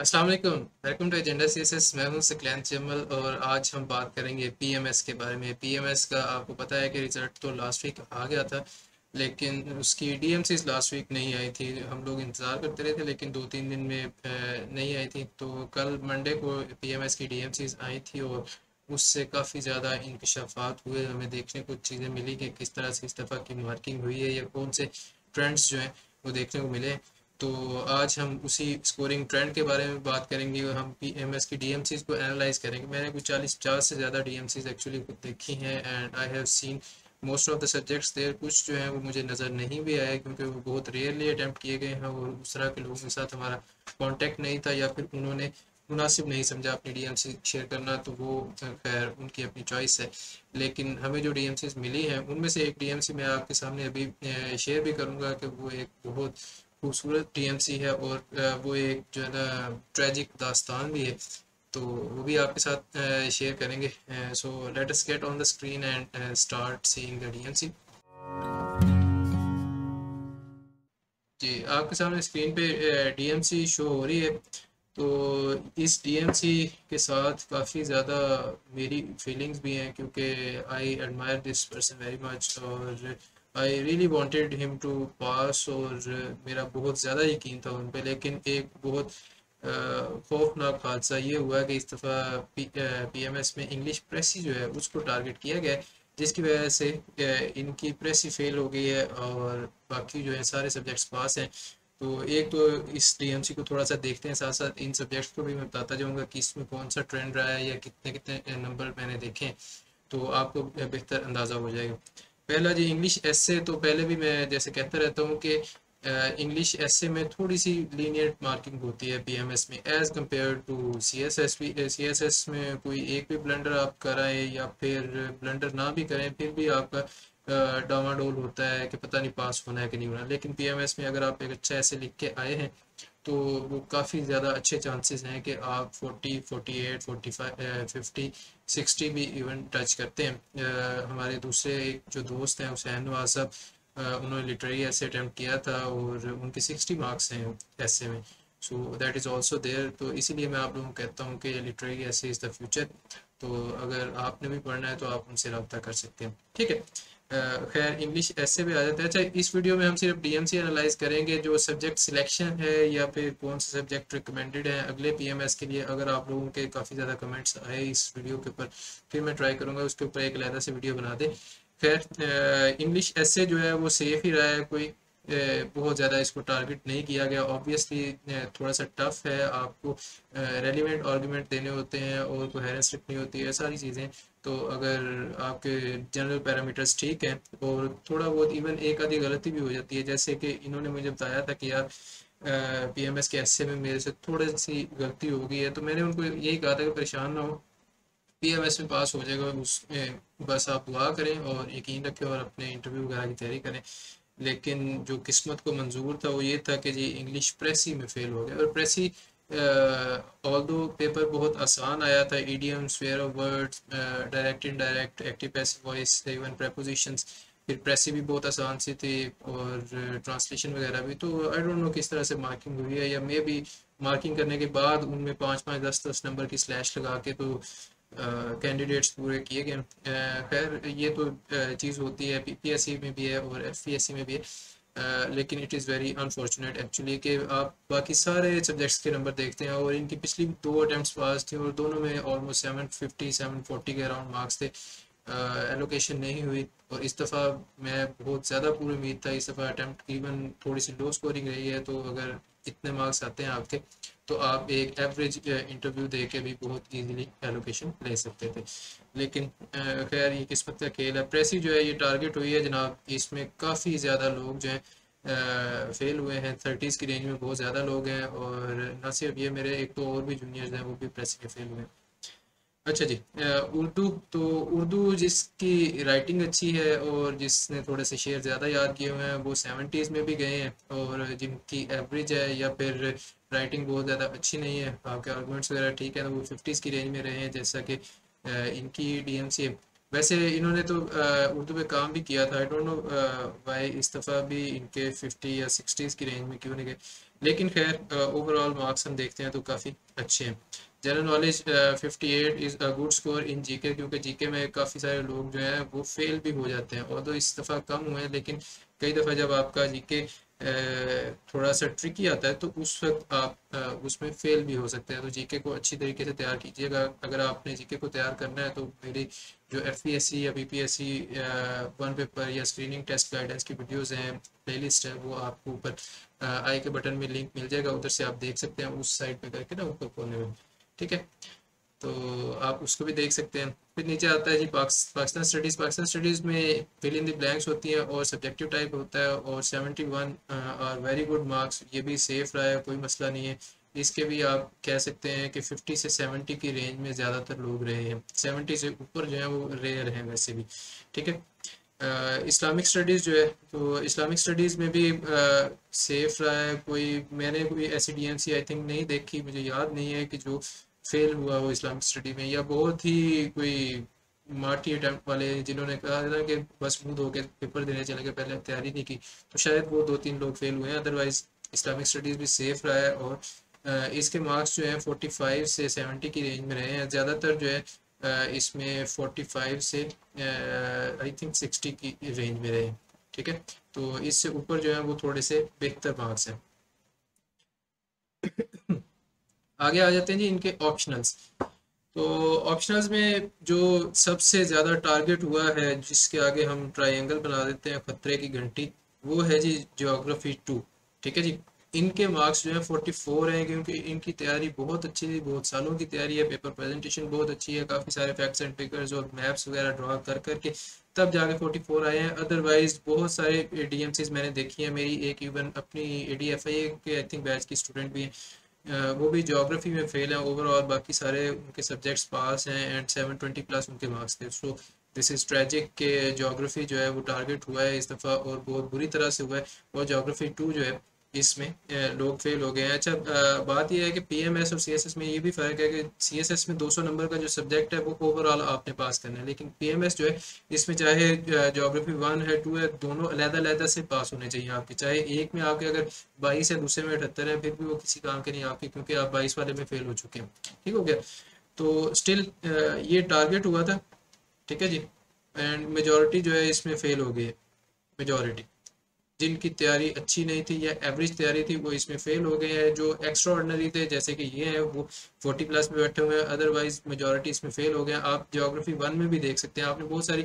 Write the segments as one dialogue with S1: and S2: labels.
S1: अस्सलाम वालेकुम। Welcome to agenda CSS. मैं हूं सकलैन जमल और आज हम बात करेंगे पीएमएस के बारे में। पीएमएस का आपको पता है कि रिजल्ट तो लास्ट वीक आ गया था, लेकिन उसकी डीएमसीज लास्ट वीक नहीं आई थी। हम लोग इंतज़ार करते रहे थे, लेकिन 2-3 दिन में नहीं आई थी। तो कल मंडे को पीएमएस की डीएमसीज आई थी और उससे काफ़ी ज़्यादा इंकशाफात हुए। हमें देखने को चीज़ें मिली कि किस तरह से इस दफ़ा की मार्किंग हुई है या कौन से ट्रेंड्स जो हैं वो देखने को मिले। तो आज हम उसी स्कोरिंग ट्रेंड के बारे में बात करेंगे और हम पीएमएस की डीएमसीज को एनालाइज करेंगे। मैंने कुछ 40-50 से ज़्यादा डीएमसीज एक्चुअली देखी हैं and I have seen most of the subjects there. कुछ जो है वो मुझे नज़र नहीं भी आए क्योंकि वो बहुत रेयरली अटैम्प्ट किए गए हैं और उस तरह के लोगों के साथ हमारा कांटेक्ट नहीं था या फिर उन्होंने मुनासिब नहीं समझा अपनी डीएमसी शेयर करना। तो वो खैर उनकी अपनी चॉइस है, लेकिन हमें जो डीएमसीज मिली हैं उनमें से एक डीएमसी मैं आपके सामने अभी शेयर भी करूंगा कि वो एक बहुत खूबसूरत टीएमसी है और वो एक जो है ना ट्रेजिक दास्तान भी है। तो वो भी आपके साथ शेयर करेंगे। So let us get on the screen and start seeing the DMC. जी, आपके सामने स्क्रीन पे डीएमसी शो हो रही है। तो इस डीएमसी के साथ काफ़ी ज़्यादा मेरी फीलिंग्स भी हैं क्योंकि I admire this person very much और I really wanted him to pass और मेरा बहुत ज़्यादा यकीन था उन पे। लेकिन एक बहुत खौफनाक हादसा ये हुआ कि इस दफ़ा पीएमएस में इंग्लिश प्रेस जो है उसको टारगेट किया गया है, जिसकी वजह से इनकी प्रेस ही फेल हो गई है और बाकी जो है सारे सब्जेक्ट्स पास हैं। तो एक तो इस डीएमसी को थोड़ा सा देखते हैं, साथ साथ इन सब्जेक्ट्स को भी मैं बताता जाऊंगा कि इसमें कौन सा ट्रेंड रहा है या कितने कितने नंबर मैंने देखे हैं, तो आपको बेहतर अंदाज़ा हो जाएगा। पहला जी इंग्लिश एसे, तो पहले भी मैं जैसे कहता रहता हूँ कि इंग्लिश एसे में थोड़ी सी लीनियंट मार्किंग होती है पीएमएस में एज कंपेयर टू सीएसएस। भी सीएसएस में कोई एक भी ब्लंडर आप कराएं या फिर ब्लंडर ना भी करें फिर भी आपका डामाडोल होता है कि पता नहीं पास होना है कि नहीं होना। लेकिन पीएमएस में अगर आप एक अच्छा ऐसे लिख के आए हैं तो वो काफ़ी ज़्यादा अच्छे चांसेस हैं कि आप 40, 48, 45, 50, 60 भी इवन टच करते हैं। हमारे दूसरे एक जो दोस्त हैं हुसैन नवाज साहब, उन्होंने लिटरेरी ऐसे अटैम्प्ट किया था और उनके 60 मार्क्स हैं ऐसे में। So that is also there. तो इसीलिए मैं आप लोगों को कहता हूँ कि लिटरेरी ऐसे इज़ द फ्यूचर। तो अगर आपने भी पढ़ना है तो आप उनसे रब्ता कर सकते हैं, ठीक है। खैर इंग्लिश ऐसे भी आ जाता है। अच्छा, इस वीडियो में हम सिर्फ डीएमसी एनालाइज करेंगे, जो सब्जेक्ट सिलेक्शन है या फिर कौन सा सब्जेक्ट रिकमेंडेड है अगले पीएमएस के लिए। अगर आप लोगों के काफ़ी ज़्यादा कमेंट्स आए इस वीडियो के ऊपर, फिर मैं ट्राई करूँगा उसके ऊपर एक अलग से वीडियो बना दे। खैर इंग्लिश ऐसे जो है वो सेफ ही रहा है, कोई बहुत ज़्यादा इसको टारगेट नहीं किया गया। ऑब्वियसली थोड़ा सा टफ है, आपको रेलिवेंट आर्गूमेंट देने होते हैं और कोहेरेंस रखनी होती है, सारी चीज़ें। तो अगर आपके जनरल पैरामीटर्स ठीक हैं और थोड़ा बहुत इवन एक आधी गलती भी हो जाती है, जैसे कि इन्होंने मुझे बताया था कि यार पीएमएस के एसए में मेरे से थोड़ी सी गलती हो गई है, तो मैंने उनको यही कहा था कि परेशान ना हो, पीएमएस में पास हो जाएगा। उसमें बस आप दुआ करें और यकीन रखें और अपने इंटरव्यू वगैरह की तैयारी करें। लेकिन जो किस्मत को मंजूर था वो ये था कि जी इंग्लिश प्रेसी में फेल हो गया। और प्रेसी ऑल दो पेपर बहुत आसान आया था, idioms, where of words, direct indirect, active passive voice, even prepositions. फिर प्रेसी भी बहुत आसान सी थी और ट्रांसलेशन वगैरह भी। तो आई डोंट नो किस तरह से मार्किंग हुई है, या मे भी मार्किंग करने के बाद उनमें 5-5, 10-10 नंबर की स्लैश लगा के तो कैंडिडेट्स पूरे किए गए। खैर ये तो चीज़ होती है, पीपीएससी में भी है और एफपीएससी में भी है। लेकिन it is very unfortunate actually कि आप बाकी सारे सब्जेक्ट्स के नंबर देखते हैं और इनकी पिछली 2 अटैम्प्ट्स पास थी और दोनों में ऑलमोस्ट 750 740 के अराउंड मार्क्स थे। एलोकेशन नहीं हुई और इस दफ़ा मैं बहुत ज़्यादा पूरी उम्मीद था। इस दफ़ा अटैम्प्ट इवन थोड़ी सी लो स्कोरिंग रही है, तो अगर इतने मार्क्स आते हैं आपके तो आप एक एवरेज इंटरव्यू दे के भी बहुत इजीली एलोकेशन ले सकते थे। लेकिन खैर ये किस्मत का खेल है। प्रेसी जो है ये टारगेट हुई है जनाब, इसमें काफ़ी ज़्यादा लोग जो हैं फेल हुए हैं, 30s की रेंज में बहुत ज़्यादा लोग हैं और न सिर्फ ये, मेरे एक तो और भी जूनियर्स हैं वो भी प्रेसी में फेल हुए हैं। अच्छा जी, उर्दू, तो उर्दू जिसकी राइटिंग अच्छी है और जिसने थोड़े से शेर ज़्यादा याद किए हुए हैं वो 70s में भी गए हैं, और जिनकी एवरेज है या फिर राइटिंग बहुत ज़्यादा अच्छी नहीं है, आपके आर्गूमेंट्स वगैरह ठीक है, तो वो 50s की रेंज में रहे हैं जैसा कि इनकी डीएमसी है। वैसे इन्होंने तो उर्दू पे काम भी किया था। आई डोंट नो वाई इस दफ़ा भी इनके 50 या 60s की रेंज में क्यों नहीं गए। लेकिन खैर ओवरऑल मार्क्स हम देखते हैं तो काफ़ी अच्छे हैं। General knowledge 58 is a good score in GK, क्योंकि जीके में काफ़ी सारे लोग जो हैं वो फेल भी हो जाते हैं, और तो इस दफ़ा कम हुए हैं, लेकिन कई दफ़ा जब आपका जीके थोड़ा सा ट्रिकी आता है तो उस वक्त आप उसमें फेल भी हो सकते हैं। तो जीके को अच्छी तरीके से तैयार कीजिएगा। अगर आपने जीके को तैयार करना है तो मेरी जो एफपीएससी या बीपीएससी वन पेपर या स्क्रीनिंग टेस्ट गाइडेंस की वीडियोस हैं, प्लेलिस्ट है, वो आपको ऊपर आई के बटन में लिंक मिल जाएगा, उधर से आप देख सकते हैं उस साइट पे करके ना, ऊपर कोने में। ठीक है, तो आप उसको भी देख सकते हैं। फिर नीचे आता है जी पाकिस्तान स्टडीज़। पाकिस्तान स्टडीज़ में फिल इन द ब्लैंक्स होती हैं और सब्जेक्टिव टाइप होता है, और 71 और वेरी गुड मार्क्स, ये भी सेफ रहा है, कोई मसला नहीं है। इसके भी आप कह सकते हैं कि 50 से 70 की रेंज में ज़्यादातर लोग रहे हैं, 70 से ऊपर जो है वो रेयर हैं वैसे भी। ठीक है, इस्लामिक स्टडीज़ जो है, तो इस्लामिक स्टडीज़ में भी सेफ रहा है। मैंने कोई ऐसी डीएमसी आई थिंक नहीं देखी, मुझे याद नहीं है कि जो फेल हुआ हो इस्लामिक स्टडी में, या बहुत ही कोई माठी अटैम्प्ट वाले जिन्होंने कहा था कि बस मुंह धो के पेपर देने चले गए, पहले तैयारी नहीं की, तो शायद वो 2-3 लोग फेल हुए हैं। अदरवाइज इस्लामिक स्टडीज़ भी सेफ रहा है, और इसके मार्क्स जो है 45 से 70 की रेंज में रहे हैं ज़्यादातर, जो है इसमें 45 से आई थिंक 60 की रेंज में रहे। ठीक है, तो इससे ऊपर जो है वो थोड़े से बेहतर मार्क्स हैं। आगे आ जाते हैं जी इनके ऑप्शनल्स। तो ऑप्शनल्स में जो सबसे ज़्यादा टारगेट हुआ है, जिसके आगे हम ट्रायंगल बना देते हैं खतरे की घंटी, वो है जी ज्योग्राफी 2। ठीक है जी, इनके मार्क्स जो है 44 हैं, क्योंकि इनकी तैयारी बहुत अच्छी थी, बहुत सालों की तैयारी है, पेपर प्रेजेंटेशन बहुत अच्छी है, काफ़ी सारे फैक्ट्स एंड फिगर्स और मैप्स वगैरह ड्रा कर करके तब जाके 44 आए हैं। अदरवाइज बहुत सारे डीएमसीज मैंने देखी हैं, मेरी एक इवन अपनी एडीएफआई के आई थिंक बैच की स्टूडेंट भी हैं, वो भी ज्योग्राफी में फेल हैं ओवरऑल, बाकी सारे उनके सब्जेक्ट्स पास हैं, एंड 720 प्लस उनके मार्क्स थे। सो दिस इज़ ट्रेजिक के ज्योग्राफी जो है वो टारगेट हुआ है इस दफ़ा, और बहुत बुरी तरह से हुआ है, और ज्योग्राफी 2 जो है इसमें लोग फेल हो गए हैं। अच्छा, बात यह है कि पीएमएस और सीएसएस में ये भी फ़र्क है कि सीएसएस में 200 नंबर का जो सब्जेक्ट है वो ओवरऑल आपने पास करना है, लेकिन पीएमएस जो है इसमें चाहे ज्योग्राफी 1 है 2 है, दोनों अलग-अलग से पास होने चाहिए आपके। चाहे एक में आपके अगर 22 है, दूसरे में 78 है, फिर भी वो किसी काम के नहीं आपके, क्योंकि आप 22 वाले में फेल हो चुके हैं। ठीक हो गया, तो स्टिल ये टारगेट हुआ था। ठीक है जी, एंड मेजॉरिटी जो है इसमें फेल हो गई है। मेजॉरिटी जिनकी तैयारी अच्छी नहीं थी या एवरेज तैयारी थी वो इसमें फेल हो गए हैं। जो एक्स्ट्रा ऑर्डिनरी थे जैसे कि ये हैं वो 40 प्लस में बैठे हुए हैं, अदरवाइज मेजॉरिटी इसमें फेल हो गए हैं। आप ज्योग्राफी 1 में भी देख सकते हैं, आपने बहुत सारी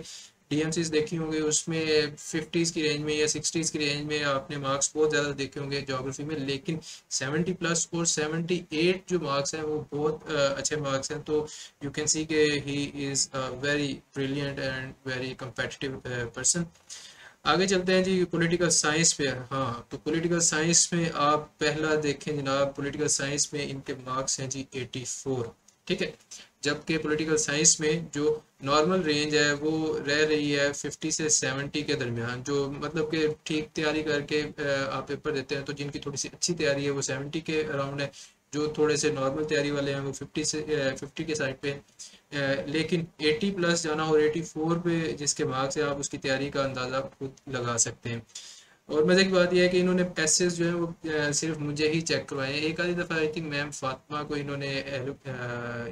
S1: डीएमसीज देखी होंगी, उसमें 50s की रेंज में या 60s की रेंज में आपने मार्क्स बहुत ज़्यादा देखे होंगे ज्योग्राफी में, लेकिन 70 प्लस और 78 जो मार्क्स हैं वो बहुत अच्छे मार्क्स हैं। तो यू कैन सी के he is a very brilliant and very competitive person. आगे चलते हैं जी पॉलिटिकल साइंस पे। हाँ, तो पॉलिटिकल साइंस में आप पहला देखें जनाब, पॉलिटिकल साइंस में इनके मार्क्स हैं जी 84। ठीक है, जबकि पॉलिटिकल साइंस में जो नॉर्मल रेंज है वो रह रही है 50 से 70 के दरमियान, जो मतलब कि ठीक तैयारी करके आप पेपर देते हैं, तो जिनकी थोड़ी सी अच्छी तैयारी है वो 70 के अराउंड है, जो थोड़े से नॉर्मल तैयारी वाले हैं वो 50 के साइड पे। लेकिन 80 प्लस जाना और 84 पे जिसके मार्क्स है, आप उसकी तैयारी का अंदाज़ा खुद लगा सकते हैं। और मज़े की बात यह है कि इन्होंने पैसेज जो है वो सिर्फ मुझे ही चेक करवाए हैं। एक आधी दफ़ा आई थिंक मैम फातिमा को इन्होंने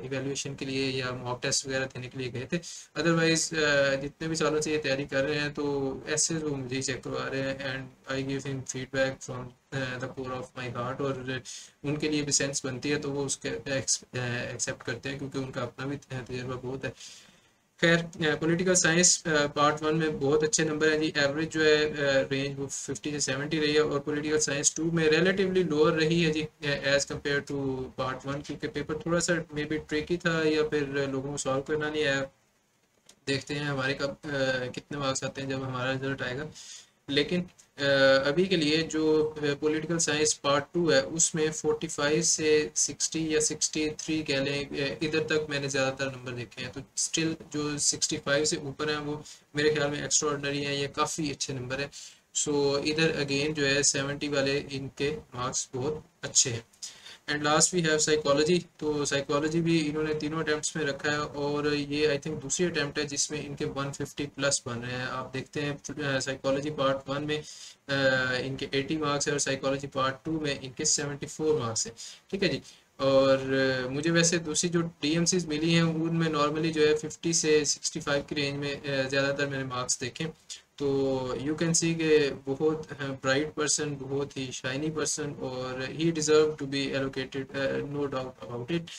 S1: इवेल्युएशन के लिए या मॉक टेस्ट वगैरह देने के लिए गए थे। अदरवाइज जितने भी सालों से ये तैयारी कर रहे हैं तो ऐसे वो मुझे ही चेक करवा रहे हैं, and I give him feedback from the core of my heart, और उनके लिए भी सेंस बनती है तो वो उसके एक्सेप्ट करते हैं, क्योंकि उनका अपना भी तजर्बा बहुत है। खैर, पॉलिटिकल साइंस पार्ट 1 में बहुत अच्छे नंबर हैं जी। एवरेज जो है रेंज वो 50 से 70 रही है, और पॉलिटिकल साइंस 2 में रिलेटिवली लोअर रही है जी एज़ कम्पेयर टू पार्ट 1, क्योंकि पेपर थोड़ा सा मे बी ट्रिकी था या फिर लोगों को सॉल्व करना नहीं आया। देखते हैं हमारे कब कितने मार्क्स आते हैं जब हमारा रिजल्ट आएगा। लेकिन अभी के लिए जो पॉलिटिकल साइंस पार्ट 2 है उसमें 45 से 60 या 63 कह लें, इधर तक मैंने ज़्यादातर नंबर देखे हैं। तो स्टिल जो 65 से ऊपर हैं वो मेरे ख्याल में एक्स्ट्रा ऑर्डिनरी हैं, ये काफ़ी अच्छे नंबर हैं। सो इधर अगेन जो है 70 वाले इनके मार्क्स बहुत अच्छे हैं। And last we have psychology. तो साइकोलॉजी भी इन्होंने तीनों अटैम्प्ट्स में रखा है और ये आई थिंक दूसरी अटैम्प्ट है जिसमें इनके 150 प्लस बन रहे हैं। आप देखते हैं साइकोलॉजी पार्ट 1 में इनके 80 मार्क्स है और साइकोलॉजी पार्ट 2 में इनके 74 मार्क्स है। ठीक है जी। और मुझे वैसे दूसरी जो डीएमसीज मिली हैं उनमें नॉर्मली जो है 50 से 65 की रेंज में ज़्यादातर मैंने मार्क्स देखे। तो यू कैन सी के बहुत ब्राइट पर्सन, बहुत ही शाइनी पर्सन, और he deserve to be allocated, no doubt about it.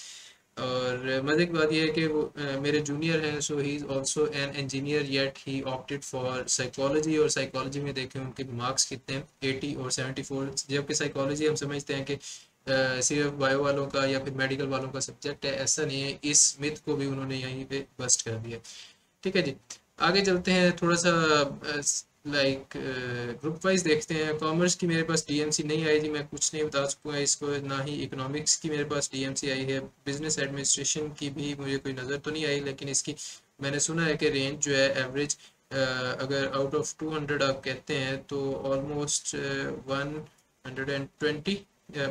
S1: और मज़े की बात यह है कि वो मेरे जूनियर हैं, so he is also an engineer yet he opted for psychology. और साइकोलॉजी में देखें उनके मार्क्स कितने हैं, 80 और 74, जबकि साइकोलॉजी हम समझते हैं कि सिर्फ बायो वालों का या फिर मेडिकल वालों का सब्जेक्ट है। ऐसा नहीं है, इस मिथ को भी उन्होंने यहीं पे बस्ट कर दिया। ठीक है जी। आगे चलते हैं, थोड़ा सा लाइक ग्रुप वाइज देखते हैं। कॉमर्स की मेरे पास डीएमसी नहीं आई जी, मैं कुछ नहीं बता सकूँगा इसको, ना ही इकोनॉमिक्स की मेरे पास डीएमसी आई है। बिजनेस एडमिनिस्ट्रेशन की भी मुझे कोई नज़र तो नहीं आई, लेकिन इसकी मैंने सुना है कि रेंज जो है एवरेज, अगर आउट ऑफ 200 आप कहते हैं तो ऑलमोस्ट 120,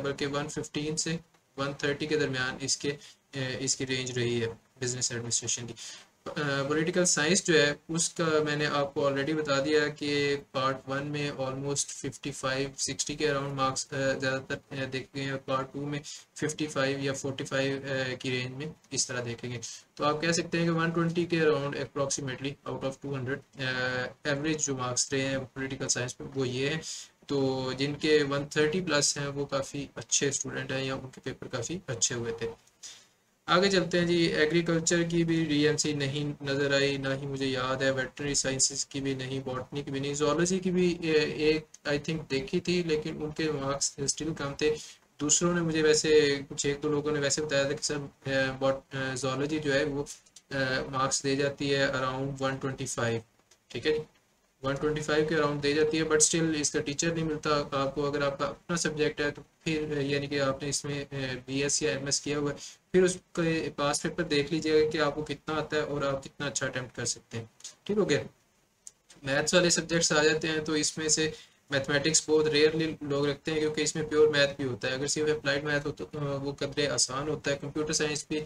S1: बल्कि 115 से 130 के दरमियान इसकी रेंज रही है बिजनेस एडमिनिस्ट्रेशन की। पॉलिटिकल साइंस जो है उसका मैंने आपको ऑलरेडी बता दिया कि पार्ट 1 में ऑलमोस्ट 55-60 के अराउंड मार्क्स ज़्यादातर देखे हैं, पार्ट 2 में 55 या 45 की रेंज में इस तरह देखेंगे। तो आप कह सकते हैं कि 120 के around approximately out of 200 average जो मार्क्स रहे हैं पॉलिटिकल साइंस में वो ये है। तो जिनके 130 प्लस हैं वो काफ़ी अच्छे स्टूडेंट हैं या उनके पेपर काफ़ी अच्छे हुए थे। आगे चलते हैं जी। एग्रीकल्चर की भी डीएमसी नहीं नज़र आई, ना ही मुझे याद है। वेटरनरी साइंसेस की भी नहीं, बॉटनी की भी नहीं, जोलॉजी की भी एक आई थिंक देखी थी, लेकिन उनके मार्क्स स्टिल कम थे। दूसरों ने मुझे वैसे कुछ एक दो लोगों ने वैसे बताया था कि सर जोलॉजी जो है वो मार्क्स दे जाती है अराउंड 125। ठीक है जी, 125 के अराउंड दे जाती है, बट स्टिल इसका टीचर नहीं मिलता आपको। अगर आपका अपना सब्जेक्ट है तो फिर यानी कि आपने इसमें बीएस या एमएस किया हुआ है, फिर उसके पास पेपर देख लीजिएगा कि आपको कितना आता है और आप कितना अच्छा अटेम्प्ट कर सकते हैं। ठीक हो गया। मैथ्स वाले सब्जेक्ट्स आ जाते हैं तो इसमें से मैथमेटिक्स बहुत रेयरली लोग रखते हैं, क्योंकि इसमें प्योर मैथ भी होता है। अगर सिर्फ अप्लाइड मैथ हो तो वो कदरे आसान होता है। कंप्यूटर साइंस भी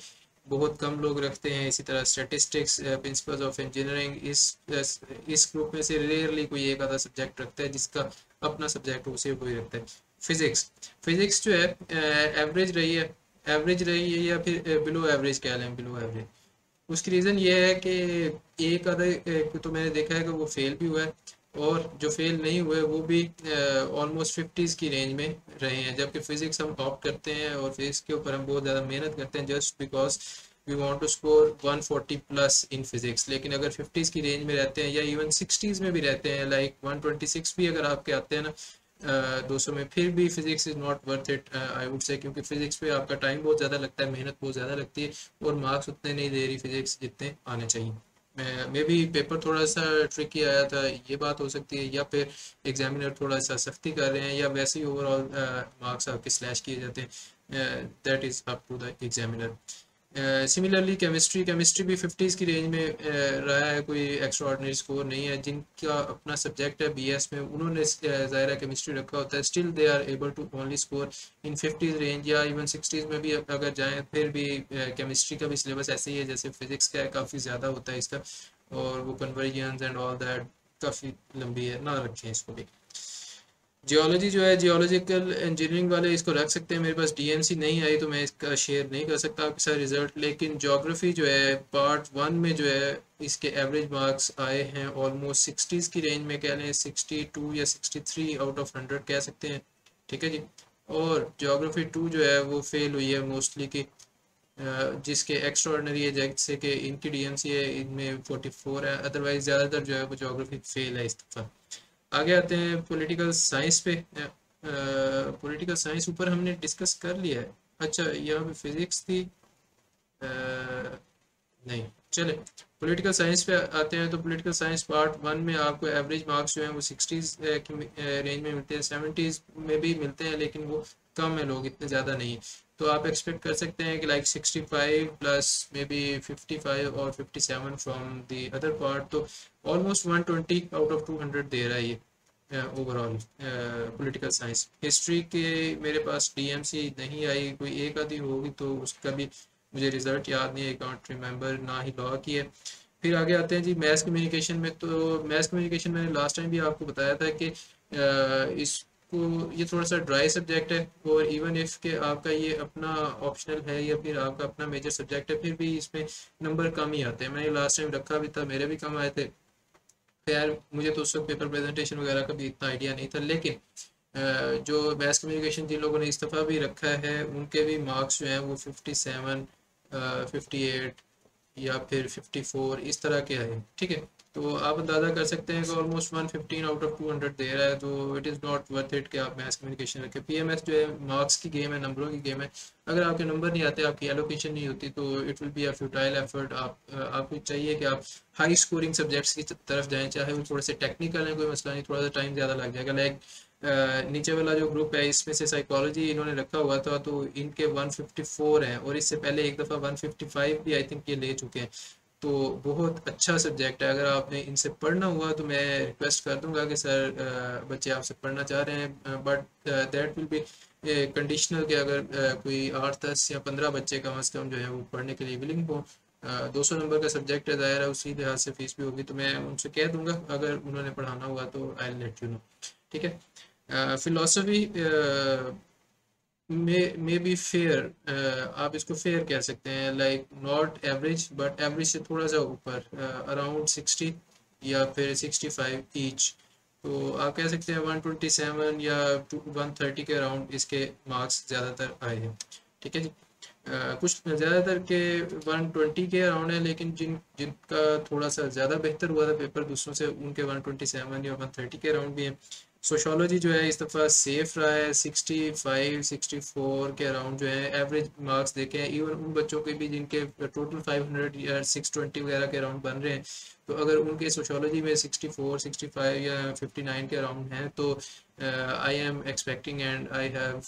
S1: बहुत कम लोग रखते हैं। इसी तरह स्टैटिस्टिक्स, प्रिंसिपल्स ऑफ इंजीनियरिंग, इस ग्रुप में से रेयरली कोई एक आधा सब्जेक्ट रखता है जिसका अपना सब्जेक्ट हो उसे कोई रखता है। फिजिक्स जो है एवरेज रही है, या फिर बिलो एवरेज कह लें, बिलो एवरेज। उसकी रीज़न ये है कि एक आधा तो मैंने देखा है कि वो फेल भी हुआ है, और जो फेल नहीं हुए वो भी ऑलमोस्ट 50s की रेंज में रहे हैं। जबकि फिजिक्स हम ऑप्ट करते हैं और फिजिक्स के ऊपर हम बहुत ज़्यादा मेहनत करते हैं just because we want to score 140 plus in physics. लेकिन अगर 50s की रेंज में रहते हैं या इवन 60s में भी रहते हैं, लाइक 126 भी अगर आपके आते हैं ना 200 में, फिर भी physics is not worth it I would say, क्योंकि फिजिक्स पे आपका टाइम बहुत ज़्यादा लगता है, मेहनत बहुत ज़्यादा लगती है, और मार्क्स उतने नहीं दे रही फिजिक्स जितने आने चाहिए। मे भी पेपर थोड़ा सा ट्रिकी आया था, ये बात हो सकती है, या फिर एग्जामिनर थोड़ा सा सख्ती कर रहे हैं, या वैसे ही ओवरऑल मार्क्स आपके स्लैश किए जाते हैं। That is up to the examiner. Similarly chemistry भी 50s की रेंज में रहा है, कोई एक्स्ट्रा ऑर्डिनरी स्कोर नहीं है। जिनका अपना सब्जेक्ट है बीएस में, उन्होंने ज़ाहिर केमिस्ट्री रखा होता है, still they are able to only score in 50s range, या इवन 60s में भी अगर जाएं फिर भी केमिस्ट्री का भी सिलेबस ऐसे ही है जैसे फिजिक्स का है, काफ़ी ज़्यादा होता है इसका, और वो कन्वर्जन्स एंड ऑल दैट काफ़ी लंबी है, ना रखें इसको भी। जियोलॉजी जो है, जियोलॉजिकल इंजीनियरिंग वाले इसको रख सकते हैं। मेरे पास डीएमसी नहीं आई तो मैं इसका शेयर नहीं कर सकता आपके साथ रिजल्ट। लेकिन ज्योग्राफी जो है पार्ट 1 में जो है इसके एवरेज मार्क्स आए हैं ऑलमोस्ट 60s की रेंज में, कह लें 62 या 63 आउट ऑफ 100 कह सकते हैं। ठीक है जी। और ज्योग्राफी 2 जो है वो फेल हुई है मोस्टली की, जिसके एक्स्ट्रा ऑर्डिनरी है जैसे कि इनकी डीएमसी है, इनमें 44 है, अदरवाइज ज़्यादातर जो है वो ज्योग्राफी फेल है इस दफ़ा। आगे आते हैं पॉलिटिकल साइंस पे। पॉलिटिकल साइंस ऊपर हमने डिस्कस कर लिया है। अच्छा, यहाँ पे फिजिक्स थी, नहीं, चले पॉलिटिकल साइंस पे आते हैं। तो पॉलिटिकल साइंस पार्ट 1 में आपको एवरेज मार्क्स जो हैं वो 60s की रेंज में मिलते हैं, 70s में भी मिलते हैं, लेकिन वो कम है, लोग इतने ज़्यादा नहीं। तो आप एक्सपेक्ट कर सकते हैं कि लाइक 65 प्लस मे बी 55 और 57 फ्रॉम द अदर पार्ट, तो ऑलमोस्ट 120 आउट ऑफ 200 दे रहा है ये। Overall political science. हिस्ट्री के मेरे पास डीएमसी नहीं आई, कोई एक आधी होगी तो उसका भी मुझे रिजल्ट याद नहीं है, कांट रिमेंबर, ना ही लॉ की है। फिर आगे आते हैं जी मैथ कम्युनिकेशन में। तो मैथ कम्युनिकेशन मैंने लास्ट टाइम भी आपको बताया था कि इसको ये थोड़ा सा ड्राई सब्जेक्ट है, और इवन इफ के आपका ये अपना ऑप्शनल है या फिर आपका अपना मेजर सब्जेक्ट है, फिर भी इसमें नंबर कम ही आते हैं। मैंने लास्ट टाइम रखा भी था, मेरे भी कम आए थे। खैर मुझे तो उस वक्त पेपर प्रेजेंटेशन वगैरह का भी इतना आइडिया नहीं था, लेकिन जो मैथ कम्युनिकेशन जिन लोगों ने इस दफ़ा भी रखा है उनके भी मार्क्स जो हैं वो 57, 58 या फिर 54 इस तरह के आए। ठीक है, तो आप अंदाज़ा कर सकते हैं कि ऑलमोस्ट 115 आउट ऑफ 200 दे रहा है, तो it is not worth it कि आप मैथ्स कम्युनिकेशन रखें। पीएमएस जो है मार्क्स की गेम है, नंबरों की गेम है। अगर आपके नंबर नहीं आते, आपकी एलोकेशन नहीं होती, तो it will be a futile effort. आपको चाहिए कि आप हाई स्कोरिंग सब्जेक्ट्स की तरफ जाएं, चाहे वो थोड़े से टेक्निकल है, कोई मसला नहीं, थोड़ा सा टाइम ज़्यादा लग जाएगा। लाइक नीचे वाला जो ग्रुप है इसमें से साइकोलॉजी इन्होंने रखा हुआ था, तो इनके 154 हैं, और इससे पहले एक दफ़ा 155 भी आई थिंक ये ले चुके हैं। तो बहुत अच्छा सब्जेक्ट है। अगर आपने इनसे पढ़ना हुआ तो मैं रिक्वेस्ट कर दूंगा कि सर बच्चे आपसे पढ़ना चाह रहे हैं, but that will be conditional कि अगर कोई 8, 10 या 15 बच्चे कम अज़ कम जो है वो पढ़ने के लिए विलिंग हो। 200 नंबर का सब्जेक्ट है, दायरा उसी लिहाज से फीस भी होगी, तो मैं उनसे कह दूंगा अगर उन्होंने पढ़ाना हुआ तो आई लेट यू नो। ठीक है। फिलोसफी मे बी फेयर, आप इसको फेयर कह सकते हैं, like not average but average से थोड़ा सा ऊपर, अराउंड 60 या फिर 65 ईच। तो आप कह सकते हैं 127 या 130 के अराउंड इसके मार्क्स ज़्यादातर आए हैं। ठीक है जी। कुछ ज़्यादातर के 120 के अराउंड है, लेकिन जिनका थोड़ा सा ज़्यादा बेहतर हुआ था पेपर दूसरों से, उनके 127 या 130 के अराउंड भी हैं। सोशोलॉजी जो है इस दफ़ा सेफ रहा है, 65 64 के अराउंड जो है एवरेज मार्क्स देखे हैं। इवन उन बच्चों के भी जिनके टोटल 500 या 620 वगैरह के अराउंड बन रहे हैं, तो अगर उनके सोशोलॉजी में 64 65 या 59 के अराउंड हैं, तो I am expecting and I have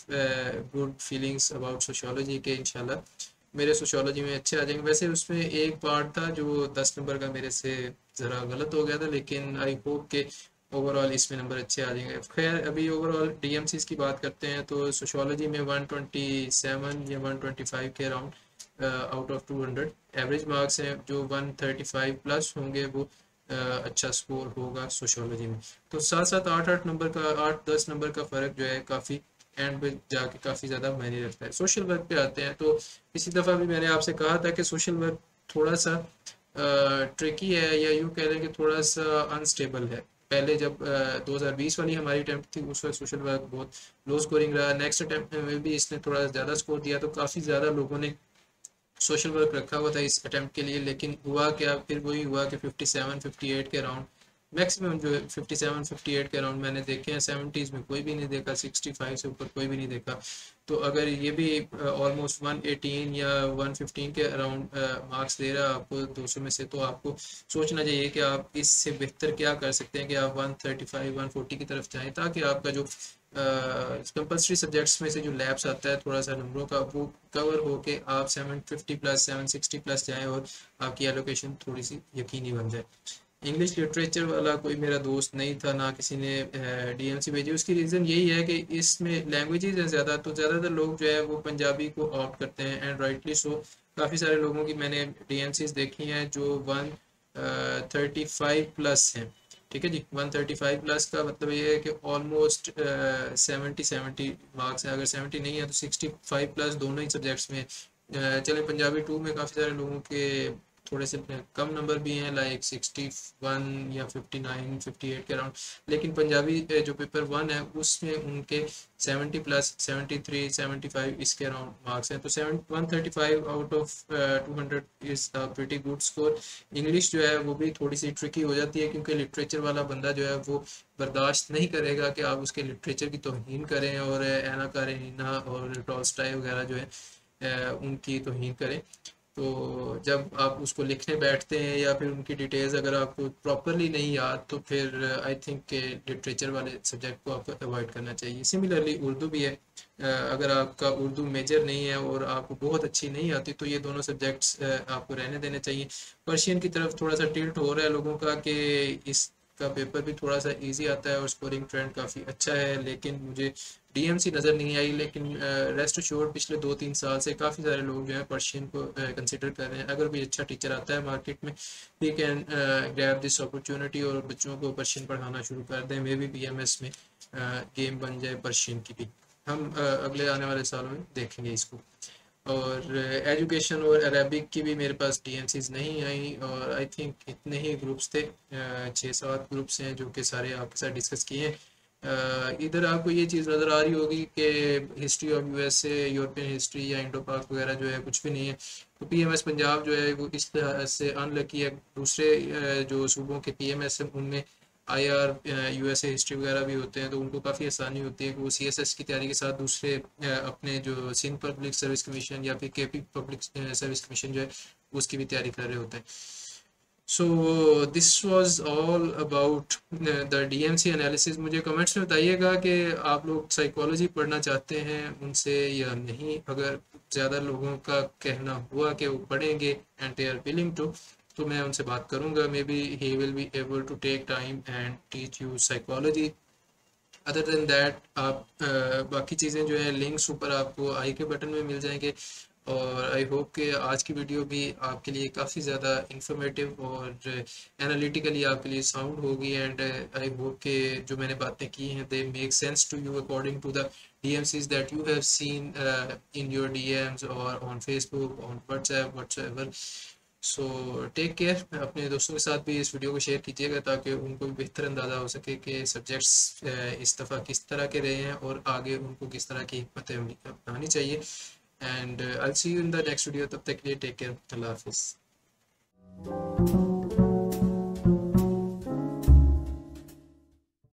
S1: good feelings about sociology के इंशाल्लाह मेरे सोशोलॉजी में अच्छे आ जाएंगे। वैसे उसमें एक पार्ट था जो 10 नंबर का मेरे से ज़रा गलत हो गया था, लेकिन आई होप के ओवरऑल इसमें नंबर अच्छे आ जाएंगे। खैर अभी ओवरऑल डीएमसीज की बात करते हैं, तो सोशोलॉजी में 127 या 125 के around out of 200 average marks हैं। जो 135 प्लस होंगे वो अच्छा स्कोर होगा सोशोलॉजी में। तो 7 7 8 8 नंबर का, 8 10 नंबर का फ़र्क जो है काफ़ी एंड पे जाके काफ़ी ज़्यादा मायने रखता है। सोशल वर्क पे आते हैं, तो इसी दफ़ा भी मैंने आपसे कहा था कि सोशल वर्क थोड़ा सा ट्रिकी है, या यूँ कह लें कि थोड़ा सा अनस्टेबल है। पहले जब 2020 वाली हमारी अटैम्प्ट थी उस वक्त सोशल वर्क बहुत लो स्कोरिंग रहा। नेक्स्ट अटैम्प्ट में भी इसने थोड़ा ज़्यादा स्कोर दिया, तो काफ़ी ज़्यादा लोगों ने सोशल वर्क रखा हुआ था इस अटैम्प्ट के लिए। लेकिन हुआ क्या, फिर वही हुआ कि 57 58 के अराउंड मैक्सिमम जो है 57 58 के अराउंड मैंने देखे हैं। 70s में कोई भी नहीं देखा, 65 से ऊपर कोई भी नहीं देखा। तो अगर ये भी ऑलमोस्ट 118 या 115 के अराउंड मार्क्स दे रहा है आपको 200 में से, तो आपको सोचना चाहिए कि आप इससे बेहतर क्या कर सकते हैं कि आप 135 140 की तरफ जाएं, ताकि आपका जो कंपल्सरी सब्जेक्ट्स में से जो लैब्स आता है थोड़ा सा नंबरों का, वो कवर हो के आप 750 प्लस 760 प्लस जाएं और आपकी एलोकेशन थोड़ी सी यकीनी बन जाए। इंग्लिश लिटरेचर वाला कोई मेरा दोस्त नहीं था, ना किसी ने डीएमसी भेजी। उसकी रीज़न यही है कि इसमें लैंग्वेजेस है ज़्यादा, तो ज़्यादातर लोग जो है वो पंजाबी को ऑप्ट करते हैं, एंड राइटली सो। काफ़ी सारे लोगों की मैंने डीएमसीज देखी हैं जो 135 प्लस हैं। ठीक है जी, 135 प्लस का मतलब ये है कि ऑलमोस्ट 70 मार्क्स हैं। अगर 70 नहीं है तो 65 प्लस दोनों ही सब्जेक्ट्स में। चले पंजाबी 2 में काफ़ी सारे लोगों के थोड़े से कम नंबर भी हैं, लाइक 61 या 59 58 के अराउंड। लेकिन पंजाबी जो पेपर 1 है उसमें उनके 70 प्लस 73 75 इसके अराउंड मार्क्स हैं। तो 135 out of 200 is a pretty good score. English जो है वो भी थोड़ी सी ट्रिकी हो जाती है, क्योंकि लिटरेचर वाला बंदा जो है वो बर्दाश्त नहीं करेगा कि आप उसके लिटरेचर की तौहीन करें, और एना कारेनिना और टॉल्स्टॉय वगैरह जो है उनकी तौहीन करें। तो जब आप उसको लिखने बैठते हैं या फिर उनकी डिटेल्स अगर आपको प्रॉपरली नहीं याद, तो फिर आई थिंक के लिटरेचर वाले सब्जेक्ट को आपको अवॉइड करना चाहिए। सिमिलरली उर्दू भी है, अगर आपका उर्दू मेजर नहीं है और आपको बहुत अच्छी नहीं आती, तो ये दोनों सब्जेक्ट्स आपको रहने देने चाहिए। पर्शियन की तरफ थोड़ा सा टिल्ट हो रहा है लोगों का कि इस का पेपर भी थोड़ा सा इजी आता है और स्कोरिंग ट्रेंड काफ़ी अच्छा है, लेकिन मुझे डीएमसी नज़र नहीं आई। लेकिन रेस्ट श्योर पिछले 2-3 साल से काफ़ी सारे लोग जो है पर्शियन को कंसिडर कर रहे हैं। अगर कोई अच्छा टीचर आता है मार्केट में, we can grab this opportunity और बच्चों को पर्शियन पढ़ाना शुरू कर दें। मे बी पीएमएस में गेम बन जाए पर्शियन की भी। हम अगले आने वाले सालों में देखेंगे इसको। और एजुकेशन और अरेबिक की भी मेरे पास डीएमसीज नहीं आई, और आई थिंक इतने ही ग्रुप्स थे, 6-7 ग्रुप्स हैं जो कि सारे आपके साथ डिस्कस किए हैं। इधर आपको ये चीज़ नज़र आ रही होगी कि history of USA, European history या इंडो पाक वगैरह जो है कुछ भी नहीं है। तो पीएमएस पंजाब जो है वो इस तरह से अनलकी है। दूसरे जो सूबों के पीएमएस हैं उनमें आईआर, यूएसए हिस्ट्री वगैरह भी होते हैं, तो उनको काफ़ी आसानी होती है कि वो सीएसएस की तैयारी के साथ दूसरे अपने जो सिंध पब्लिक सर्विस कमीशन या फिर केपी पब्लिक सर्विस कमीशन जो है उसकी भी तैयारी कर रहे होते हैं। So this was all about the DMC analysis. मुझे कमेंट्स में बताइएगा कि आप लोग साइकोलॉजी पढ़ना चाहते हैं उनसे या नहीं। अगर ज़्यादा लोगों का कहना हुआ कि वो पढ़ेंगे and they are willing to, तो मैं उनसे बात करूंगा। Maybe he will be able to take time and teach you psychology. Other than that आप बाकी चीज़ें जो है लिंक्स ऊपर आपको आई के बटन में मिल जाएंगे। और आई होप कि आज की वीडियो भी आपके लिए काफ़ी ज़्यादा इंफॉर्मेटिव और एनालिटिकली आपके लिए साउंड होगी। एंड आई होप कि जो मैंने बातें की हैं they make sense to you according to the DMCs that you have seen in your DMs और on Facebook, on WhatsApp, whatsoever. So take care. अपने दोस्तों के साथ भी इस वीडियो को शेयर कीजिएगा ताकि उनको भी बेहतर अंदाज़ा हो सके कि सब्जेक्ट्स इस दफ़ा किस तरह के रहे हैं और आगे उनको किस तरह की हिकमत अपनानी चाहिए। And I will see you in the next video. तब तक के लिए टेक केयर। अल्लाह हाफिज़।